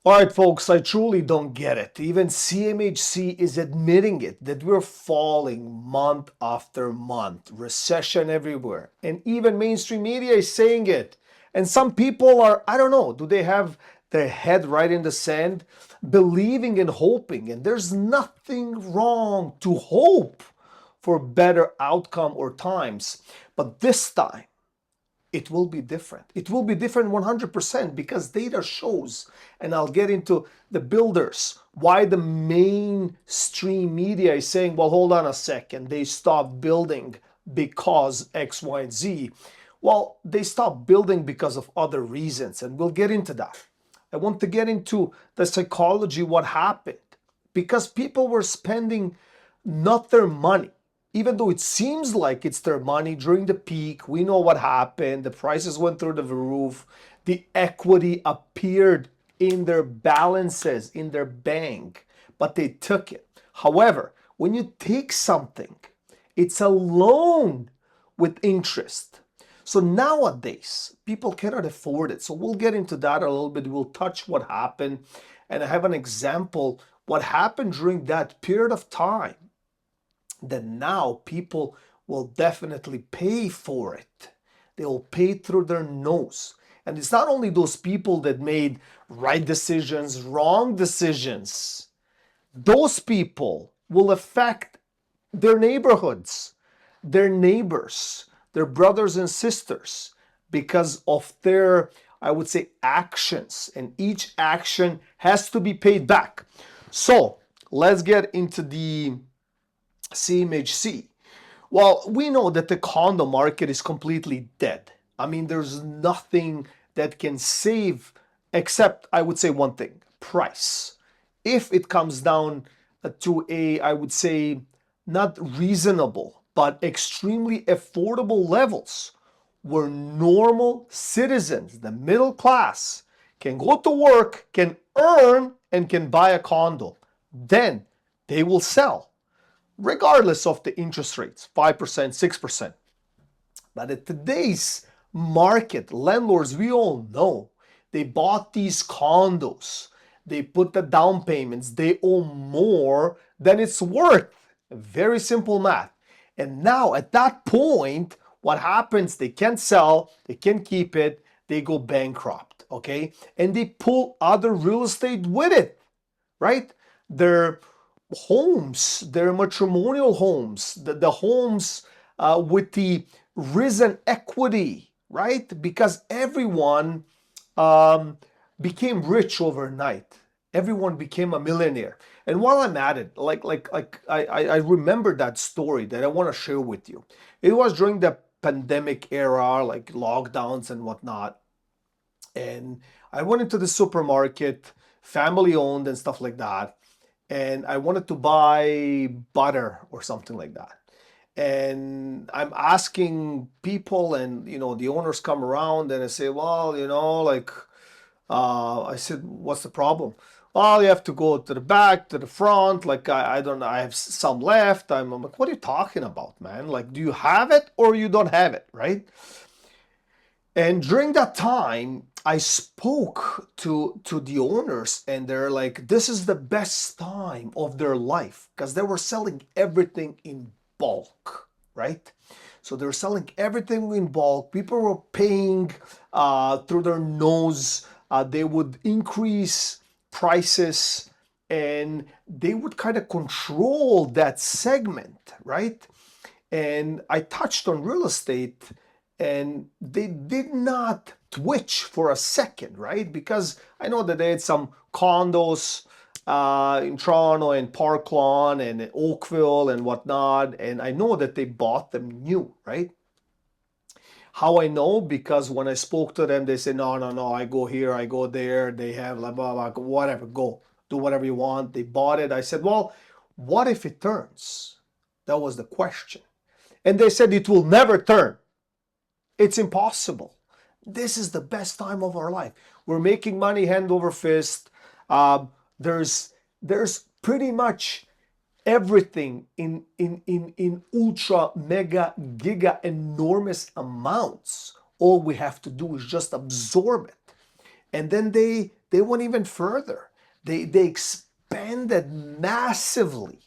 All right, folks, I truly don't get it. Even CMHC is admitting it, that we're falling month after month, recession everywhere. And even mainstream media is saying it. And some people are, I don't know, do they have their head right in the sand, believing and hoping? And there's nothing wrong to hope for better outcome or times. But this time, it will be different. It will be different 100% because data shows, and I'll get into the builders, why the mainstream media is saying, well, hold on a second, they stopped building because X, Y, and Z. Well, they stopped building because of other reasons, and we'll get into that. I want to get into the psychology, what happened, because people were spending not their money, even though it seems like it's their money during the peak. We know what happened. The prices went through the roof. The equity appeared in their balances, in their bank, but they took it. However, when you take something, it's a loan with interest. So nowadays, people cannot afford it. So we'll get into that a little bit. We'll touch what happened. And I have an example, what happened during that period of time, that now people will definitely pay for it. They will pay through their nose. And it's not only those people that made right decisions, wrong decisions. Those people will affect their neighborhoods, their neighbors, their brothers and sisters because of their, I would say, actions. And each action has to be paid back. So let's get into the CMHC. Well, we know that the condo market is completely dead. I mean, there's nothing that can save except, I would say, one thing, price. If it comes down to a, I would say, not reasonable, but extremely affordable levels where normal citizens, the middle class, can go to work, can earn, and can buy a condo, then they will sell, regardless of the interest rates, 5%, 6%. But at today's market, landlords, we all know, they bought these condos, they put the down payments, they owe more than it's worth. Very simple math. And now at that point, what happens? They can't sell, they can't keep it, they go bankrupt, okay? And they pull other real estate with it, right? Their homes, their matrimonial homes, the homes with the risen equity, right? Because everyone became rich overnight. Everyone became a millionaire. And while I'm at it, I remember that story that I want to share with you. It was during the pandemic era, like lockdowns and whatnot. And I went into the supermarket, family owned and stuff like that. And I wanted to buy butter or something like that. And I'm asking people, and the owners come around, and I say, well, I said, what's the problem? Well, you have to go to the back, to the front. Like, I don't know, I have some left. I'm like, what are you talking about, man? Like, do you have it or you don't have it, right? And during that time, I spoke to the owners, and they're like, this is the best time of their life because they were selling everything in bulk, right? So they were selling everything in bulk. People were paying through their nose. They would increase prices, and they would kind of control that segment, right? And I touched on real estate, and they did not twitch for a second, right? Because I know that they had some condos in Toronto and Park Lawn and Oakville and whatnot, and I know that they bought them new, right? How I know? Because when I spoke to them, they said, no, no, no, I go here, I go there, they have blah, blah, blah, whatever, go, do whatever you want. They bought it. I said, well, what if it turns? That was the question. And they said it will never turn. It's impossible. This is the best time of our life. We're making money hand over fist. There's pretty much everything in ultra, mega, giga, enormous amounts. All we have to do is just absorb it. And then they went even further. They expanded massively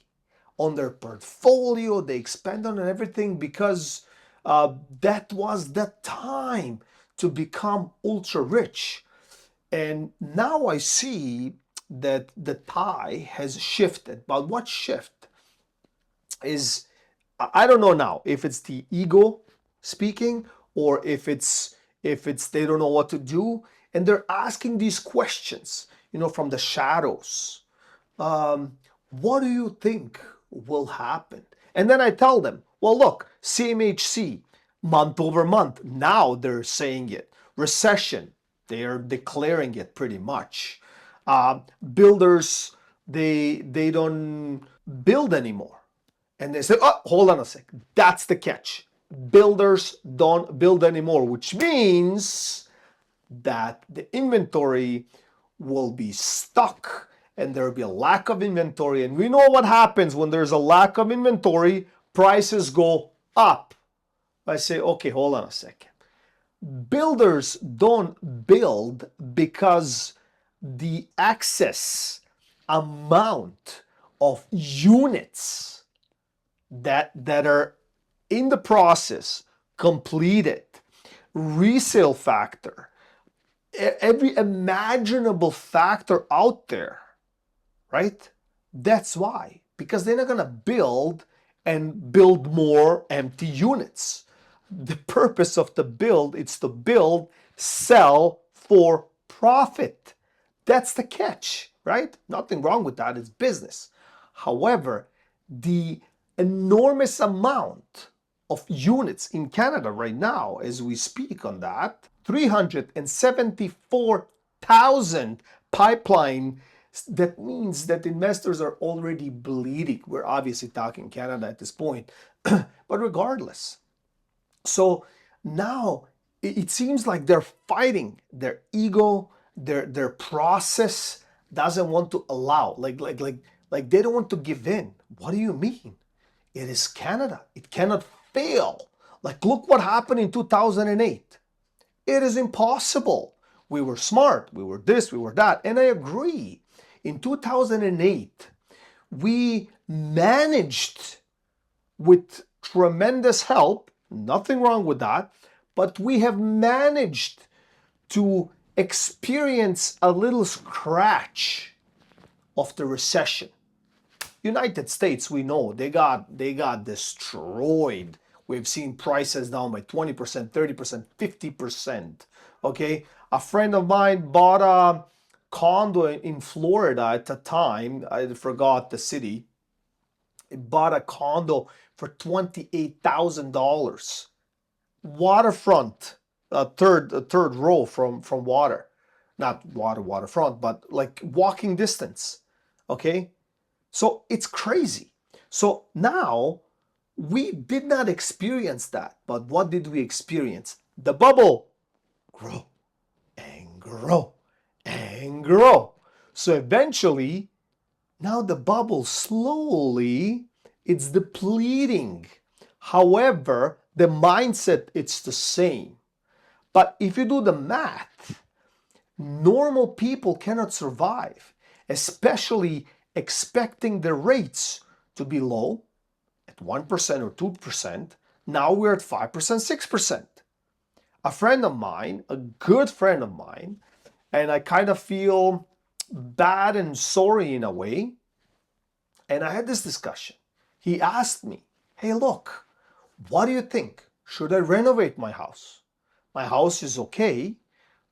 on their portfolio. They expanded on everything because that was the time to become ultra rich. And now I see that the tide has shifted. But what shift is, I don't know now if it's the ego speaking or if it's they don't know what to do, and they're asking these questions, from the shadows. What do you think will happen? And then I tell them, well, look, CMHC, month over month, now they're saying it. Recession, they are declaring it pretty much. Builders, they don't build anymore. And they say, oh, hold on a sec. That's the catch. Builders don't build anymore, which means that the inventory will be stuck and there will be a lack of inventory. And we know what happens when there's a lack of inventory, prices go up. I say, okay, hold on a second. Builders don't build because the excess amount of units that are in the process, completed, resale factor, every imaginable factor out there, right? That's why. Because they're not going to build and build more empty units. The purpose of the build is to build, sell for profit. That's the catch, right? Nothing wrong with that. It's business. However, the enormous amount of units in Canada right now, as we speak on that, 374,000 pipeline. That means that investors are already bleeding. We're obviously talking Canada at this point, but regardless. So now it seems like they're fighting their ego, their process doesn't want to allow, like they don't want to give in. What do you mean? It is Canada. It cannot fail. Like, look what happened in 2008. It is impossible. We were smart. We were this, we were that. And I agree. In 2008, we managed with tremendous help, nothing wrong with that, but we have managed to experience a little scratch of the recession. United States, we know they got destroyed. We've seen prices down by 20%, 30%, 50%. Okay, a friend of mine bought a condo in Florida at the time. I forgot the city. He bought a condo for $28,000. Waterfront, a third row from water, not waterfront, but like walking distance. Okay. So it's crazy. So now we did not experience that. But what did we experience? The bubble grow and grow and grow. So eventually, now the bubble slowly, it's depleting. However, the mindset, it's the same. But if you do the math, normal people cannot survive, especially expecting the rates to be low at 1% or 2%. Now we're at 5%, 6%. A friend of mine, a good friend of mine, and I kind of feel bad and sorry in a way. And I had this discussion. He asked me, hey, look, what do you think? Should I renovate my house? My house is okay,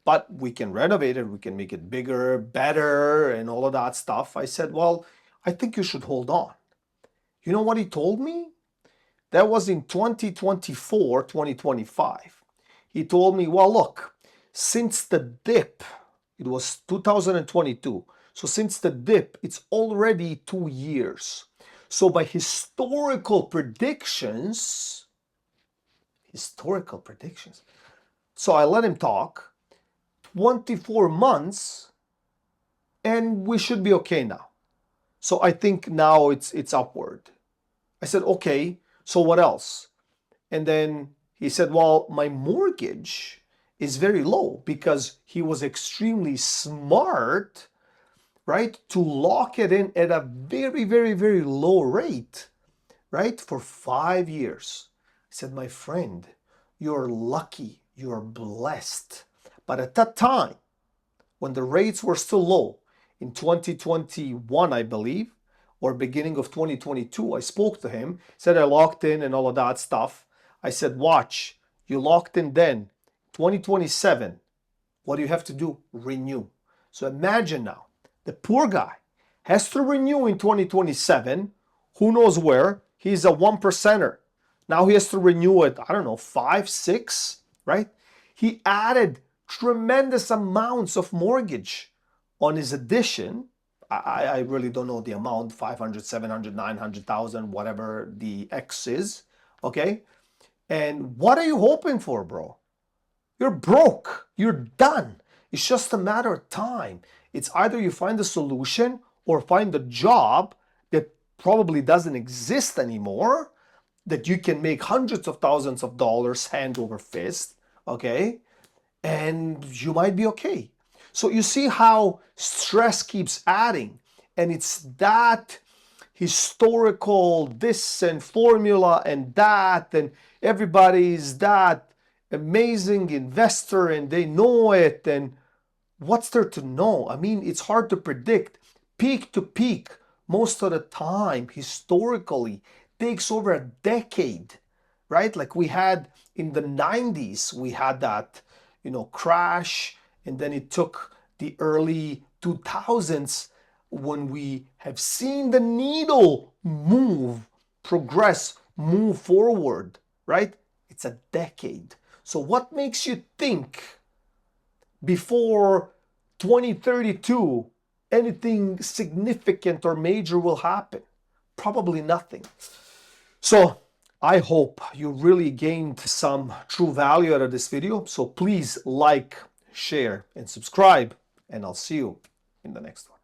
but we can renovate it, we can make it bigger, better, and all of that stuff. I said, well, I think you should hold on. You know what he told me? That was in 2024, 2025. He told me, well, look, since the dip, it was 2022. So since the dip, it's already 2 years. So by historical predictions, so I let him talk. 24 months and we should be okay now. So I think now it's upward. I said, okay, so what else? And then he said, well, my mortgage is very low because he was extremely smart, right, to lock it in at a very, very, very low rate, right, for 5 years. I said, my friend, you're lucky, you're blessed. But at that time, when the rates were still low, in 2021, I believe, or beginning of 2022, I spoke to him, said I locked in and all of that stuff. I said, watch, you locked in then, 2027, what do you have to do? Renew. So imagine now, the poor guy has to renew in 2027, who knows where, he's a 1%er. Now he has to renew it, I don't know, 5, 6, right? He added tremendous amounts of mortgage on his addition. I really don't know the amount, 500, 700, 900,000, whatever the X is, okay? And what are you hoping for, bro? You're broke. You're done. It's just a matter of time. It's either you find a solution or find a job that probably doesn't exist anymore, that you can make hundreds of thousands of dollars hand over fist, okay? And you might be okay. So you see how stress keeps adding, and it's that historical this and formula and that, and everybody's that amazing investor and they know it, and what's there to know? I mean, it's hard to predict. Peak to peak, most of the time, historically, takes over a decade, right? Like we had in the 90s, we had that, crash, and then it took the early 2000s when we have seen the needle move, progress, move forward, right? It's a decade. So what makes you think before 2032 anything significant or major will happen? Probably nothing. So I hope you really gained some true value out of this video. So please like, share, and subscribe, and I'll see you in the next one.